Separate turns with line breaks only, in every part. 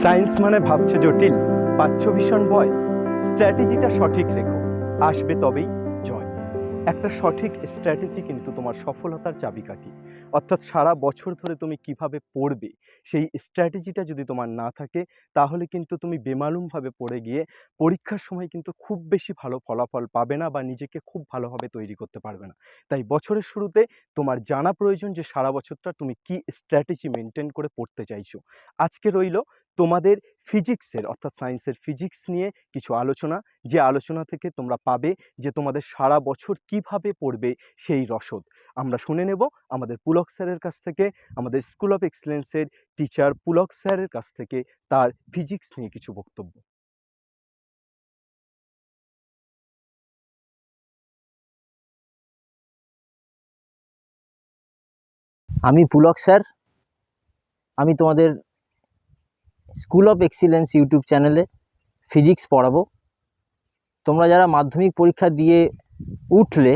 Science মানে ভাবছো জটিল, পাচ্ছ ভীষণ ভয়। স্ট্র্যাটেজিটা সঠিক রেখো, আসবে তবেই জয়। একটা সঠিক স্ট্র্যাটেজি কিন্তু তোমার সফলতার চাবিকাঠি। অর্থাৎ সারা বছর ধরে তুমি কিভাবে পড়বে সেই স্ট্র্যাটেজিটা যদি তোমার না থাকে, তাহলে কিন্তু তুমি বেমালুমভাবে পড়ে গিয়ে পরীক্ষার সময় কিন্তু খুব বেশি ভালো ফলাফল পাবে না বা নিজেকে খুব ভালোভাবে তৈরি করতে পারবে না। তাই বছরের শুরুতে তোমার জানা প্রয়োজন যে সারা বছরটা তুমি কি স্ট্র্যাটেজি মেনটেন করে পড়তে চাইছো। আজকে রইল তোমাদের ফিজিক্সের অর্থাৎ সায়েন্সের ফিজিক্স নিয়ে কিছু আলোচনা, যে আলোচনা থেকে তোমরা পাবে যে তোমাদের সারা বছর কিভাবে পড়বে সেই রসদ। আমরা শুনে নেব আমাদের পুলক স্যারের কাছ থেকে, আমাদের স্কুল অফ এক্সেলেন্সের টিচার পুলক স্যারের কাছ থেকে তার ফিজিক্স নিয়ে কিছু বক্তব্য।
আমি পুলক স্যার। আমি তোমাদের স্কুল অফ এক্সিলেন্স ইউটিউব চ্যানেলে ফিজিক্স পড়াবো। তোমরা যারা মাধ্যমিক পরীক্ষা দিয়ে উঠলে,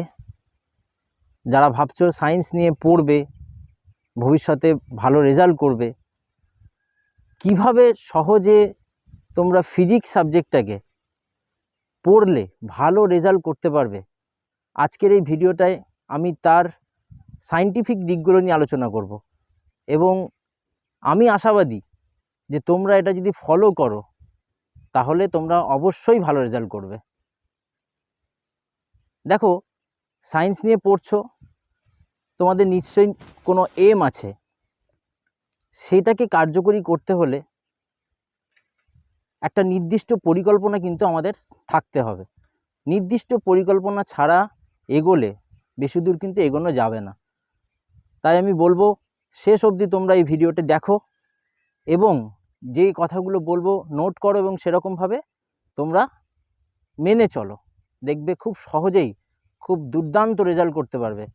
যারা ভাবছো সায়েন্স নিয়ে পড়বে, ভবিষ্যতে ভালো রেজাল্ট করবে, কিভাবে সহজে তোমরা ফিজিক্স সাবজেক্টটাকে পড়লে ভালো রেজাল্ট করতে পারবে, আজকের এই ভিডিওটায় আমি তার সায়েন্টিফিক দিকগুলো নিয়ে আলোচনা করব। এবং আমি আশাবাদী যে তোমরা এটা যদি ফলো করো তাহলে তোমরা অবশ্যই ভালো রেজাল্ট করবে। দেখো, সায়েন্স নিয়ে পড়ছো, তোমাদের নিশ্চয়ই কোনো এম আছে। সেটাকে কার্যকরী করতে হলে একটা নির্দিষ্ট পরিকল্পনা কিন্তু আমাদের থাকতে হবে। নির্দিষ্ট পরিকল্পনা ছাড়া এগোলে বেশি দূর কিন্তু এগোনো যাবে না। তাই আমি বলবো, শেষ অবধি তোমরা এই ভিডিওটি দেখো এবং যে কথাগুলো বলবো নোট করো এবং সেরকমভাবে তোমরা মেনে চলো। দেখবে খুব সহজেই খুব দুর্দান্ত রেজাল্ট করতে পারবে।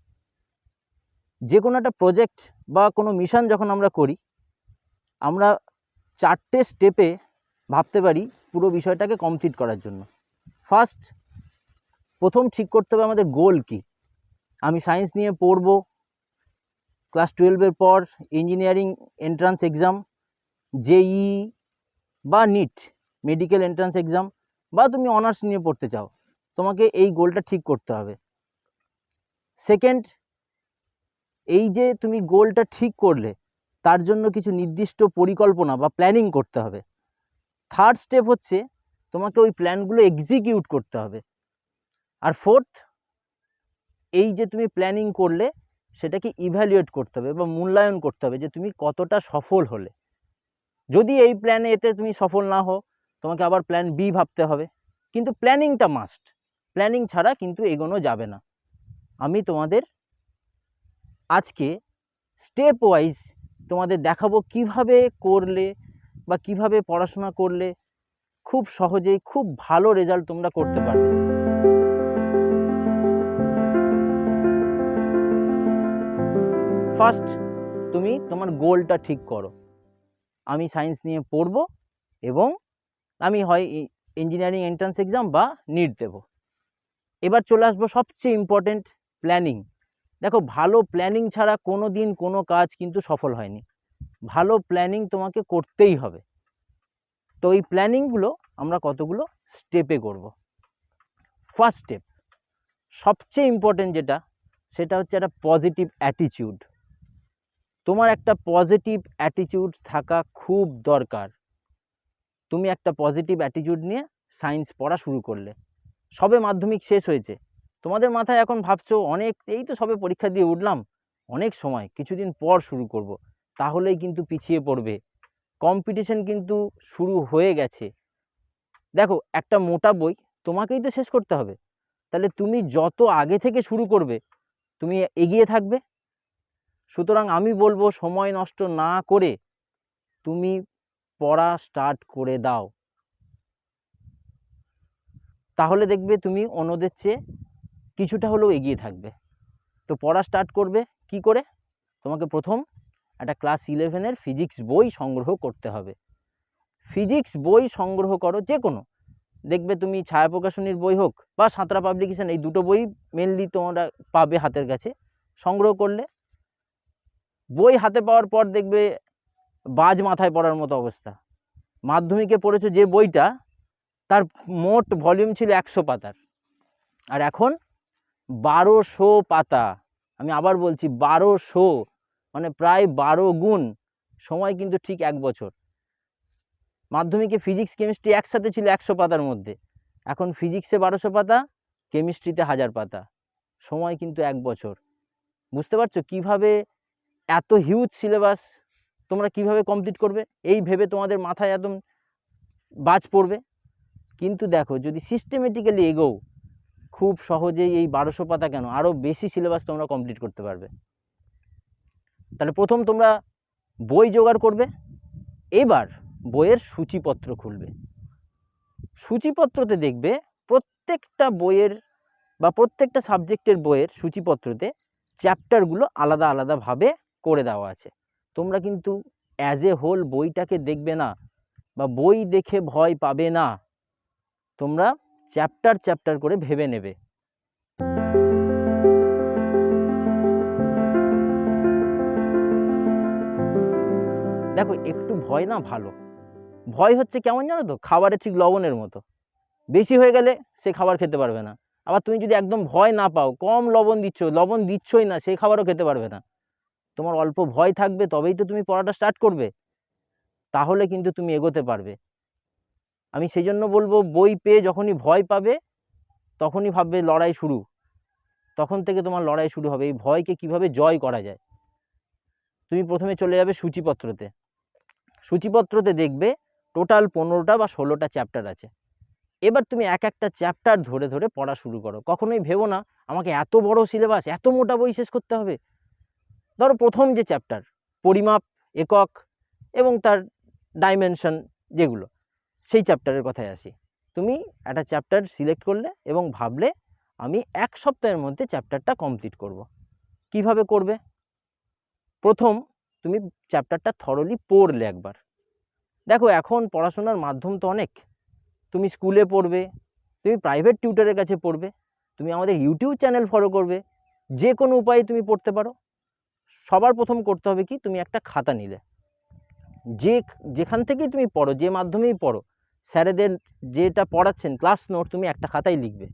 যে কোনো একটা প্রজেক্ট বা কোনো মিশন যখন আমরা করি, আমরা 4টে স্টেপে ভাবতে পারি পুরো বিষয়টাকে কমপ্লিট করার জন্য। প্রথম ঠিক করতে হবে আমাদের গোল কি। আমি সায়েন্স নিয়ে পড়বো, ক্লাস 12-এর পর ইঞ্জিনিয়ারিং এন্ট্রান্স এক্সাম, জেই বা নিট মেডিকেল এন্ট্রান্স এক্সাম, বা তুমি অনার্স নিয়ে পড়তে চাও, তোমাকে এই গোলটা ঠিক করতে হবে। সেকেন্ড, এই যে তুমি গোলটা ঠিক করলে তার জন্য কিছু নির্দিষ্ট পরিকল্পনা বা প্ল্যানিং করতে হবে। থার্ড স্টেপ হচ্ছে তোমাকে ওই প্ল্যানগুলো এক্সিকিউট করতে হবে। আর ফোর্থ, এই যে তুমি প্ল্যানিং করলে সেটাকে ইভ্যালুয়েট করতে হবে বা মূল্যায়ন করতে হবে যে তুমি কতটা সফল হলে। যদি এই প্ল্যানে এতে তুমি সফল না হও, তোমাকে আবার প্ল্যান বি ভাবতে হবে। কিন্তু প্ল্যানিংটা মাস্ট, প্ল্যানিং ছাড়া কিন্তু এগোনো যাবে না। আমি তোমাদের আজকে স্টেপ ওয়াইজ তোমাদের দেখাবো কিভাবে করলে বা কিভাবে পড়াশোনা করলে খুব সহজেই খুব ভালো রেজাল্ট তোমরা করতে পারবে। ফার্স্ট, তুমি তোমার গোলটা ঠিক করো। আমি সায়েন্স নিয়ে পড়বো এবং আমি হয় ইঞ্জিনিয়ারিং এন্ট্রান্স এক্সাম বা নিট দেব। এবার চলে আসবো সবচেয়ে ইম্পর্টেন্ট, প্ল্যানিং। দেখো, ভালো প্ল্যানিং ছাড়া কোনো দিন কোনো কাজ কিন্তু সফল হয়নি। ভালো প্ল্যানিং তোমাকে করতেই হবে। তো এই প্ল্যানিংগুলো আমরা কতগুলো স্টেপে করব। ফার্স্ট স্টেপ, সবচেয়ে ইম্পর্টেন্ট যেটা, সেটা হচ্ছে একটা পজিটিভ অ্যাটিটিউড। তোমার একটা পজিটিভ অ্যাটিটিউড থাকা খুব দরকার। তুমি একটা পজিটিভ অ্যাটিটিউড নিয়ে সায়েন্স পড়া শুরু করলে, সবে মাধ্যমিক শেষ হয়েছে, তোমাদের মাথায় এখন ভাবছো অনেক, এই তো সবে পরীক্ষা দিয়ে উঠলাম, অনেক সময়, কিছুদিন পর শুরু করব, তাহলেই কিন্তু পিছিয়ে পড়বে। কম্পিটিশন কিন্তু শুরু হয়ে গেছে। দেখো, একটা মোটা বই তোমাকেই তো শেষ করতে হবে। তাহলে তুমি যত আগে থেকে শুরু করবে, তুমি এগিয়ে থাকবে। সুতরাং আমি বলবো, সময় নষ্ট না করে তুমি পড়া স্টার্ট করে দাও। তাহলে দেখবে তুমি অন্যদের চেয়ে কিছুটা হলেও এগিয়ে থাকবে। তো পড়া স্টার্ট করবে কি করে? তোমাকে প্রথম একটা ক্লাস 11-এর ফিজিক্স বই সংগ্রহ করতে হবে। ফিজিক্স বই সংগ্রহ করো, যে কোনো, দেখবে তুমি ছায়া প্রকাশনীর বই হোক বা সাঁতরা পাবলিকেশন, এই দুটো বই মেনলি তোমরা পাবে হাতের কাছে। সংগ্রহ করলে বই হাতে পাওয়ার পর দেখবে বাজ মাথায় পড়ার মতো অবস্থা। মাধ্যমিকে পড়েছো যে বইটা, তার মোট ভলিউম ছিল 100 পাতার, আর এখন 1200 পাতা। আমি আবার বলছি 1200, মানে প্রায় 12 গুণ। সময় কিন্তু ঠিক 1 বছর। মাধ্যমিকে ফিজিক্স কেমিস্ট্রি একসাথে ছিল 100 পাতার মধ্যে, এখন ফিজিক্সে 1200 পাতা, কেমিস্ট্রিতে 1000 পাতা, সময় কিন্তু 1 বছর। বুঝতে পারছো কিভাবে এত হিউজ সিলেবাস তোমরা কিভাবে কমপ্লিট করবে? এই ভেবে তোমাদের মাথায় একদম বাজ পড়বে। কিন্তু দেখো, যদি সিস্টেমেটিক্যালি এগোও, খুব সহজেই এই 1200 পাতা কেন, আরও বেশি সিলেবাস তোমরা কমপ্লিট করতে পারবে। তাহলে প্রথম তোমরা বই জোগাড় করবে, এবার বইয়ের সূচিপত্র খুলবে। সূচিপত্রতে দেখবে প্রত্যেকটা বইয়ের বা প্রত্যেকটা সাবজেক্টের বইয়ের সূচিপত্রতে চ্যাপ্টারগুলো আলাদা আলাদাভাবে করে দেওয়া আছে। তোমরা কিন্তু অ্যাজ এ হোল বইটাকে দেখবে না বা বই দেখে ভয় পাবে না, তোমরা চ্যাপ্টার চ্যাপ্টার করে ভেবে নেবে। দেখো, একটু ভয় না ভালো। ভয় হচ্ছে কেমন জানো তো, খাবারে ঠিক লবণের মতো, বেশি হয়ে গেলে সে খাবার খেতে পারবে না। আবার তুমি যদি একদম ভয় না পাও, কম লবণ দিচ্ছই না, সেই খাবারও খেতে পারবে না। তোমার অল্প ভয় থাকবে, তবেই তো তুমি পড়াটা স্টার্ট করবে, তাহলে কিন্তু তুমি এগোতে পারবে। আমি সেই জন্য বলবো, বই পেয়ে যখনই ভয় পাবে তখনই ভাববে লড়াই শুরু, তখন থেকে তোমার লড়াই শুরু হবে, এই ভয়কে কিভাবে জয় করা যায়। তুমি প্রথমে চলে যাবে সূচিপত্রতে। সূচিপত্রতে দেখবে টোটাল 15টা বা 16টা চ্যাপ্টার আছে। এবার তুমি এক একটা চ্যাপ্টার ধরে ধরে পড়া শুরু করো। কখনোই ভেবো না আমাকে এত বড় সিলেবাস, এত মোটা বই শেষ করতে হবে। ধরো প্রথম যে চ্যাপ্টার, পরিমাপ, একক এবং তার ডাইমেনশন যেগুলো, সেই চ্যাপ্টারের কথায় আসি। তুমি একটা চ্যাপ্টার সিলেক্ট করলে এবং ভাবলে আমি 1 সপ্তাহের মধ্যে চ্যাপ্টারটা কমপ্লিট করব। কিভাবে করবে? প্রথম তুমি চ্যাপ্টারটা থরলি পড়লে একবার। দেখো, এখন পড়াশোনার মাধ্যম তো অনেক। তুমি স্কুলে পড়বে, তুমি প্রাইভেট টিউটরের কাছে পড়বে, তুমি আমাদের ইউটিউব চ্যানেল ফলো করবে, যে কোনো উপায়ে তুমি পড়তে পারো। সবার প্রথম করতে হবে কি, তুমি একটা খাতা নিলে, যেখান থেকেই তুমি পড়ো, যে মাধ্যমেই পড়ো, স্যারেদের যেটা পড়াচ্ছেন ক্লাস নোট তুমি একটা খাতায় লিখবে।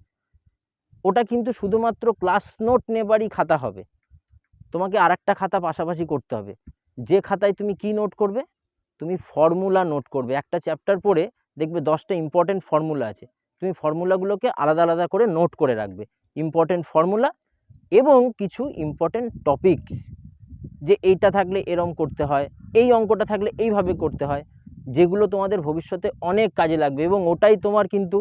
ওটা কিন্তু শুধুমাত্র ক্লাস নোট নেবারই খাতা হবে। তোমাকে আর একটা খাতা পাশাপাশি করতে হবে। যে খাতায় তুমি কি নোট করবে? তুমি ফর্মুলা নোট করবে। একটা চ্যাপ্টার পড়ে দেখবে 10টা ইম্পর্টেন্ট ফর্মুলা আছে, তুমি ফর্মুলাগুলোকে আলাদা আলাদা করে নোট করে রাখবে। ইম্পর্টেন্ট ফর্মুলা এবং কিছু ইম্পর্টেন্ট টপিকস, যে এইটা থাকলে এরম করতে হয়, এই অঙ্কটা থাকলে এইভাবে করতে হয়, যেগুলো তোমাদের ভবিষ্যতে অনেক কাজে লাগবে এবং ওটাই তোমার কিন্তু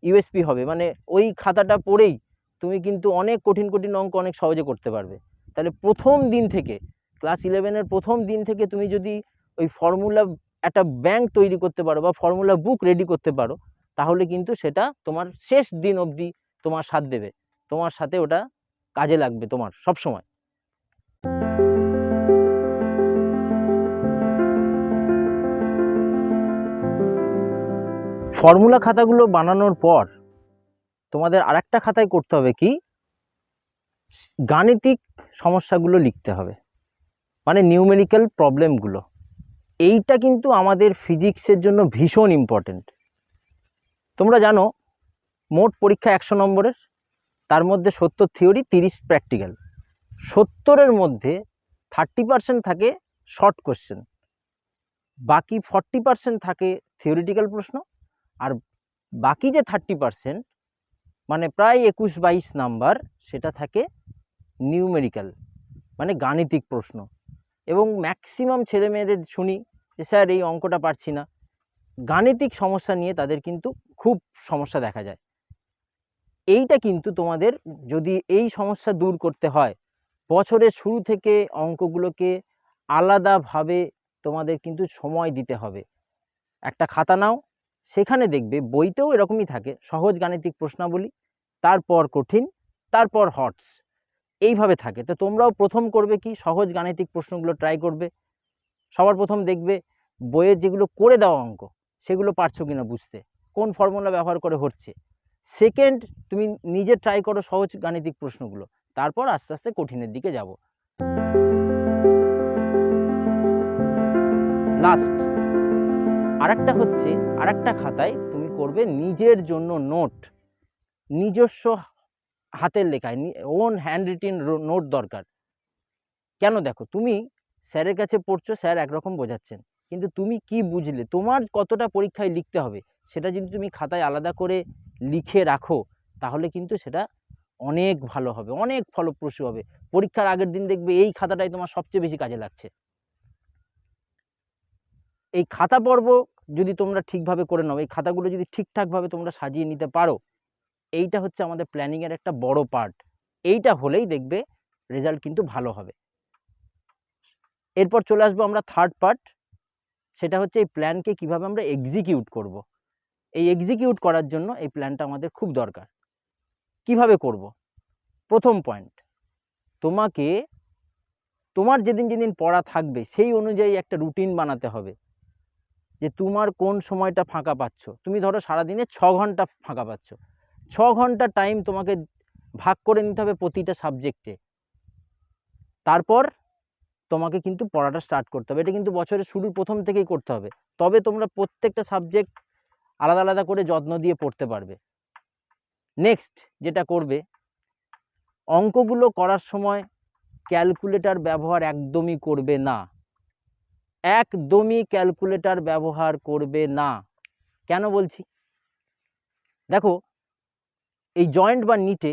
ইউএসপি হবে। মানে ওই খাতাটা পড়েই তুমি কিন্তু অনেক কঠিন কঠিন অঙ্ক অনেক সহজে করতে পারবে। তাহলে প্রথম দিন থেকে, ক্লাস 11-এর প্রথম দিন থেকে তুমি যদি ওই ফর্মুলা একটা ব্যাংক তৈরি করতে পারো বা ফর্মুলা বুক রেডি করতে পারো, তাহলে কিন্তু সেটা তোমার শেষ দিন অবধি তোমার সাথ দেবে, তোমার সাথে ওটা কাজে লাগবে তোমার সব সময়। ফর্মুলা খাতাগুলো বানানোর পর তোমাদের আরেকটা খাতায় করতে হবে কি, গাণিতিক সমস্যাগুলো লিখতে হবে, মানে নিউমেরিক্যাল প্রবলেমগুলো। এইটা কিন্তু আমাদের ফিজিক্সের জন্য ভীষণ ইম্পর্টেন্ট। তোমরা জানো, মোট পরীক্ষা 100 নম্বরের, তার মধ্যে 70 থিওরি, 30 প্র্যাকটিক্যাল। 70-এর মধ্যে 30% থাকে শর্ট কোশ্চেন, বাকি 40% থাকে থিওরিটিক্যাল প্রশ্ন, আর বাকি যে 30%, মানে প্রায় 21-22 নাম্বার, সেটা থাকে নিউমেরিক্যাল, মানে গাণিতিক প্রশ্ন। এবং ম্যাক্সিমাম ছেলে মেয়েদের শুনি যে স্যার এই অঙ্কটা পারছি না, গাণিতিক সমস্যা নিয়ে তাদের কিন্তু খুব সমস্যা দেখা যায়। এইটা কিন্তু তোমাদের, যদি এই সমস্যা দূর করতে হয়, বছরের শুরু থেকে অঙ্কগুলোকে আলাদাভাবে তোমাদের কিন্তু সময় দিতে হবে। একটা খাতা নাও, সেখানে দেখবে বইতেও এরকমই থাকে, সহজ গাণিতিক প্রশ্নাবলী, তারপর কঠিন, তারপর হটস, এইভাবে থাকে। তো তোমরাও প্রথম করবে কি, সহজ গাণিতিক প্রশ্নগুলো ট্রাই করবে। সবার প্রথম দেখবে বইয়ের যেগুলো করে দেওয়া অঙ্ক, সেগুলো পারছো কিনা বুঝতে, কোন ফর্মুলা ব্যবহার করে হচ্ছে। সেকেন্ড, তুমি নিজে ট্রাই করো সহজ গাণিতিক প্রশ্নগুলো, তারপর আস্তে আস্তে কঠিনের দিকে যাব। লাস্ট আর আরেকটা হচ্ছে আরেকটা খাতায় তুমি করবে নিজের জন্য নোট, নিজস্ব হাতের লেখায় ওন হ্যান্ড রিটেন নোট দরকার। কেন? দেখো, তুমি স্যারের কাছে পড়ছো, স্যার একরকম বোঝাচ্ছেন, কিন্তু তুমি কি বুঝলে, তোমার কতটা পরীক্ষায় লিখতে হবে, সেটা যদি তুমি খাতায় আলাদা করে লিখে রাখো, তাহলে কিন্তু সেটা অনেক ভালো হবে, অনেক ফলপ্রসূ হবে। পরীক্ষার আগের দিন দেখবে এই খাতাটাই তোমার সবচেয়ে বেশি কাজে লাগছে। এই খাতা পর্ব যদি তোমরা ঠিকভাবে করে নাও, এই খাতাগুলো যদি ঠিকঠাকভাবে তোমরা সাজিয়ে নিতে পারো, এইটা হচ্ছে আমাদের প্ল্যানিংয়ের একটা বড় পার্ট। এইটা হলেই দেখবে রেজাল্ট কিন্তু ভালো হবে। এরপর চলে আসবো আমরা থার্ড পার্ট, সেটা হচ্ছে এই প্ল্যানকে কিভাবে আমরা এক্সিকিউট করব। এই এক্সিকিউট করার জন্য এই প্ল্যানটা আমাদের খুব দরকার। কিভাবে করব? প্রথম পয়েন্ট, তোমাকে তোমার যেদিন যেদিন পড়া থাকবে সেই অনুযায়ী একটা রুটিন বানাতে হবে, যে তোমার কোন সময়টা ফাঁকা পাচ্ছ। তুমি ধরো সারাদিনে 6 ঘন্টা ফাঁকা পাচ্ছ, 6 ঘন্টা টাইম তোমাকে ভাগ করে নিতে হবে প্রতিটা সাবজেক্টে। তারপর তোমাকে কিন্তু পড়াটা স্টার্ট করতে হবে। এটা কিন্তু বছরের শুরুর প্রথম থেকেই করতে হবে, তবে তোমরা প্রত্যেকটা সাবজেক্ট আলাদা আলাদা করে যত্ন দিয়ে পড়তে পারবে। নেক্সট যেটা করবে, অঙ্কগুলো করার সময় ক্যালকুলেটর ব্যবহার একদমই করবে না, একদমই ক্যালকুলেটর ব্যবহার করবে না। কেন বলছি? দেখো, এই জয়েন্ট বা নিটে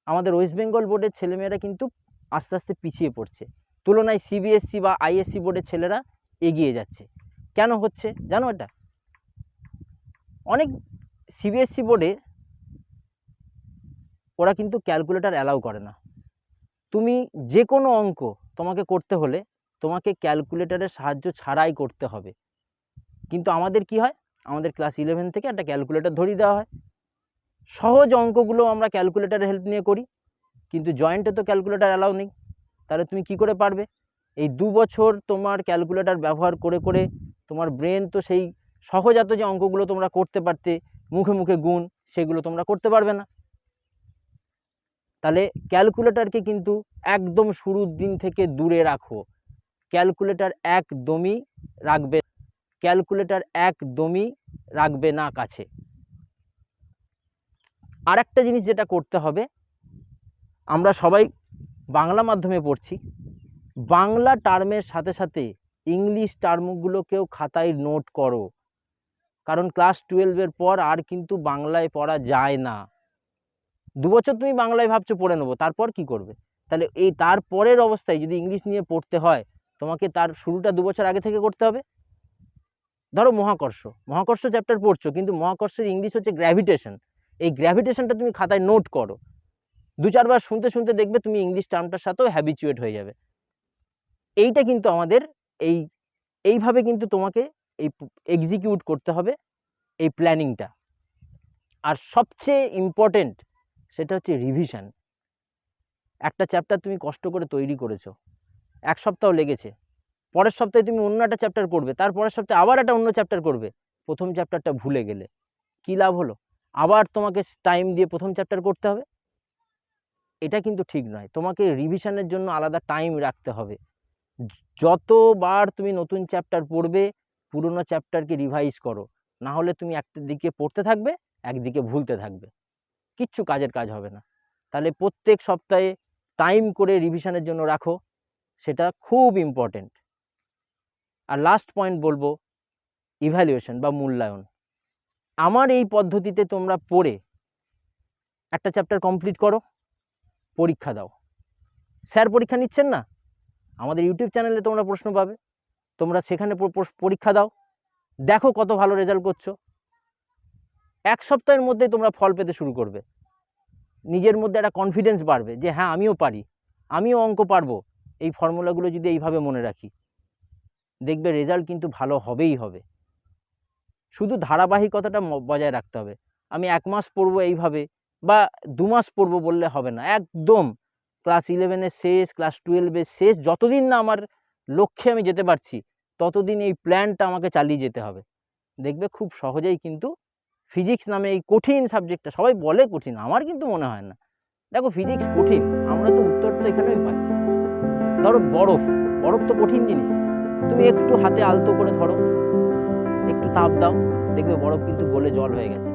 আমাদের ওয়েস্ট বেঙ্গল বোর্ডের ছেলেমেয়েরা কিন্তু আস্তে আস্তে পিছিয়ে পড়ছে, তুলনায় সিবিএসসি বা আইএসসি বোর্ডের ছেলেরা এগিয়ে যাচ্ছে। কেন হচ্ছে জানো? এটা অনেক সিবিএসসি বোর্ডে ওরা কিন্তু ক্যালকুলেটর অ্যালাউ করে না। তুমি যে কোনো অঙ্ক তোমাকে করতে হলে তোমাকে ক্যালকুলেটরের সাহায্য ছাড়াই করতে হবে। কিন্তু আমাদের কি হয়, আমাদের ক্লাস 11 থেকে একটা ক্যালকুলেটর ধরিয়ে দেওয়া হয়। সহজ অঙ্কগুলো আমরা ক্যালকুলেটরের হেল্প নিয়ে করি, কিন্তু জয়েন্টে তো ক্যালকুলেটর অ্যালাউ নেই। তাহলে তুমি কি করে পারবে? এই 2 বছর তোমার ক্যালকুলেটর ব্যবহার করে করে তোমার ব্রেন তো সেই সহজাত যে অঙ্কগুলো তোমরা করতে পারতে, মুখে মুখে গুণ, সেগুলো তোমরা করতে পারবে না। তাহলে ক্যালকুলেটরকে কিন্তু একদম শুরুর দিন থেকে দূরে রাখো। ক্যালকুলেটর একদমই রাখবে, ক্যালকুলেটর একদমই রাখবে না কাছে। আর একটা জিনিস যেটা করতে হবে, আমরা সবাই বাংলা মাধ্যমে পড়ছি, বাংলা টার্মের সাথে সাথে ইংলিশ টার্মগুলোকেও খাতায় নোট করো, কারণ ক্লাস 12-এর পর আর কিন্তু বাংলায় পড়া যায় না। 2 বছর তুমি বাংলায় ভাবছো পড়ে নেবো, তারপর কি করবে? তাহলে এই তারপরের অবস্থায় যদি ইংলিশ নিয়ে পড়তে হয়, তোমাকে তার শুরুটা 2 বছর আগে থেকে করতে হবে। ধরো মহাকর্ষ চ্যাপ্টার পড়ছো, কিন্তু মহাকর্ষের ইংলিশ হচ্ছে গ্র্যাভিটেশন। এই গ্র্যাভিটেশনটা তুমি খাতায় নোট করো, 2-4 বার শুনতে শুনতে দেখবে তুমি ইংলিশ টার্মটার সাথেও হ্যাবিচুয়েট হয়ে যাবে। এইটা কিন্তু আমাদের এইভাবে কিন্তু তোমাকে এই এক্সিকিউট করতে হবে এই প্ল্যানিংটা। আর সবচেয়ে ইম্পর্টেন্ট সেটা হচ্ছে রিভিশন। একটা চ্যাপ্টার তুমি কষ্ট করে তৈরি করেছো, 1 সপ্তাহ লেগেছে, পরের সপ্তাহে তুমি অন্য একটা চ্যাপ্টার করবে, তারপরের সপ্তাহে আবার একটা অন্য চ্যাপ্টার করবে, প্রথম চ্যাপ্টারটা ভুলে গেলে কি লাভ হলো? আবার তোমাকে টাইম দিয়ে প্রথম চ্যাপ্টার করতে হবে, এটা কিন্তু ঠিক নয়। তোমাকে রিভিশনের জন্য আলাদা টাইম রাখতে হবে। যতবার তুমি নতুন চ্যাপ্টার পড়বে, পুরনো চ্যাপ্টারকে রিভাইজ করো, না হলে তুমি একটা দিকে পড়তে থাকবে, একদিকে ভুলতে থাকবে, কিচ্ছু কাজের কাজ হবে না। তাহলে প্রত্যেক সপ্তাহে টাইম করে রিভিশনের জন্য রাখো, সেটা খুব ইম্পর্টেন্ট। আর লাস্ট পয়েন্ট বলবো, ইভ্যালুয়েশন বা মূল্যায়ন। আমার এই পদ্ধতিতে তোমরা পড়ে একটা চ্যাপ্টার কমপ্লিট করো, পরীক্ষা দাও। স্যার পরীক্ষা নিচ্ছেন না, আমাদের ইউটিউব চ্যানেলে তোমরা প্রশ্ন পাবে, তোমরা সেখানে পরীক্ষা দাও, দেখো কত ভালো রেজাল্ট করছো। 1 সপ্তাহের মধ্যেই তোমরা ফল পেতে শুরু করবে, নিজের মধ্যে একটা কনফিডেন্স বাড়বে যে হ্যাঁ আমিও পারি, আমিও অঙ্ক পারবো। এই ফর্মুলাগুলো যদি এইভাবে মনে রাখি, দেখবে রেজাল্ট কিন্তু ভালো হবেই হবে। শুধু ধারাবাহিকতাটা বজায় রাখতে হবে। আমি 1 মাস পড়বো এইভাবে বা 2 মাস পড়বো বললে হবে না। একদম ক্লাস 11-এর শেষ, ক্লাস 12-এর শেষ, যতদিন না আমার লক্ষ্যে আমি যেতে পারছি, ততদিন এই প্ল্যানটা আমাকে চালিয়ে যেতে হবে। দেখবে খুব সহজেই কিন্তু ফিজিক্স নামে এই কঠিন সাবজেক্টটা, সবাই বলে কঠিন, আমার কিন্তু মনে হয় না। দেখো ফিজিক্স কঠিন, আমরা তো উত্তর তো এখানেই পাই। ধরো বরফ তো কঠিন জিনিস, তুমি একটু হাতে আলতো করে ধরো, একটু তাপ দাও, দেখবে বরফ কিন্তু গলে জল হয়ে গেছে।